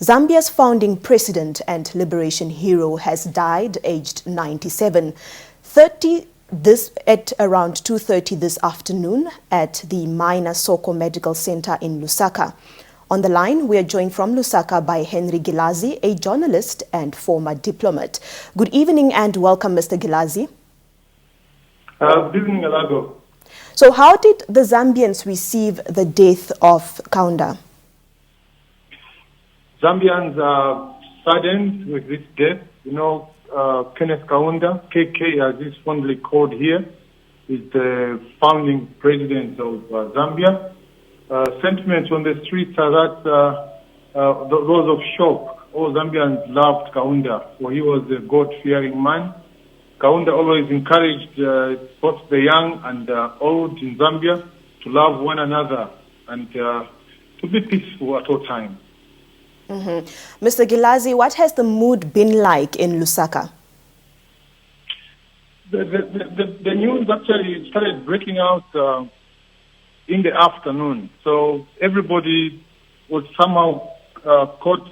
Zambia's founding president and liberation hero has died aged 97. At around 2:30 this afternoon at the Minor Soko Medical Center in Lusaka. On the line, we are joined from Lusaka by Henry Gilazi, a journalist and former diplomat. Good evening and welcome, Mr. Gilazi. Good evening, Alago. So how did the Zambians receive the death of Kaunda? Zambians are saddened with this death. Kenneth Kaunda, KK as he's fondly called here, is the founding president of Zambia. Sentiments on the streets are that those of shock. All Zambians loved Kaunda, for he was a God-fearing man. Kaunda always encouraged both the young and old in Zambia to love one another and to be peaceful at all times. Mr. Gilazi, what has the mood been like in Lusaka? The news actually started breaking out in the afternoon. So everybody was somehow caught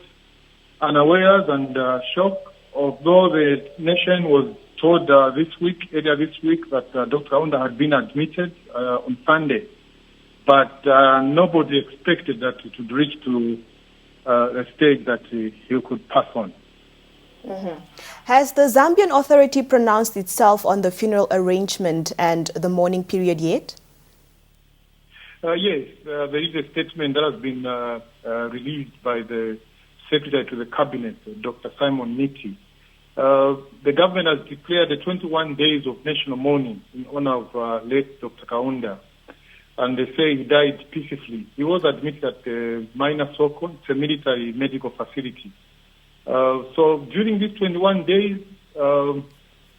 unawares and shocked, although the nation was told earlier this week that Dr. Kaunda had been admitted on Sunday. But nobody expected that it would reach to a stage that he could pass on. Has the Zambian authority pronounced itself on the funeral arrangement and the mourning period yet? Yes, there is a statement that has been released by the Secretary to the Cabinet, Dr. Simon Niti. The government has declared the 21 days of national mourning in honor of late Dr. Kaunda. And they say he died peacefully. He was admitted at the Minor Soko, it's a military medical facility. So during these 21 days,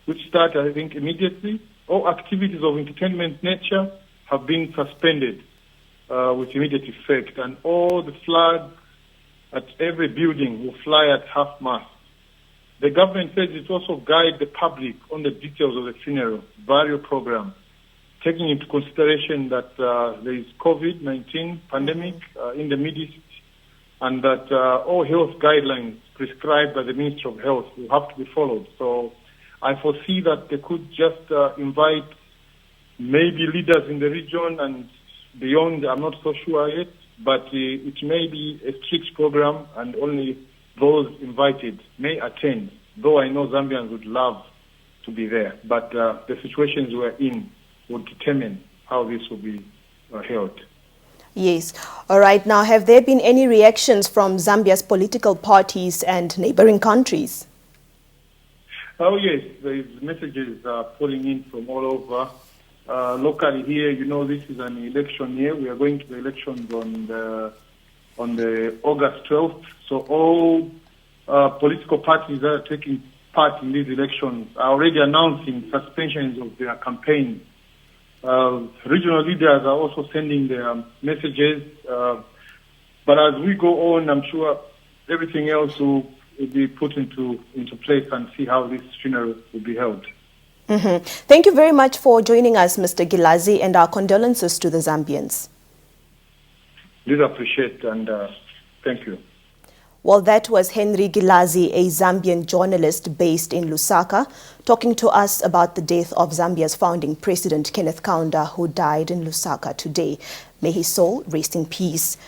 which start, I think, immediately, all activities of entertainment nature have been suspended with immediate effect. And all the flags at every building will fly at half-mast. The government says it also guide the public on the details of the funeral, burial program, taking into consideration that there is COVID-19 pandemic in the Middle East, and that all health guidelines prescribed by the Ministry of Health will have to be followed. So I foresee that they could just invite maybe leaders in the region and beyond. I'm not so sure yet, but it may be a strict program and only those invited may attend, though I know Zambians would love to be there. But the situations we're in would determine how this will be held. Yes. All right. Now, have there been any reactions from Zambia's political parties and neighboring countries? Oh, yes. The messages are pouring in from all over. Locally here, this is an election year. We are going to the elections on the August 12th. So all political parties that are taking part in these elections are already announcing suspensions of their campaigns. Regional leaders are also sending their messages. But as we go on, I'm sure everything else will be put into place and see how this funeral will be held. Thank you very much for joining us, Mr. Gilazi, and our condolences to the Zambians. Please appreciate and thank you. Well, that was Henry Gilazi, a Zambian journalist based in Lusaka, talking to us about the death of Zambia's founding president, Kenneth Kaunda, who died in Lusaka today. May his soul rest in peace.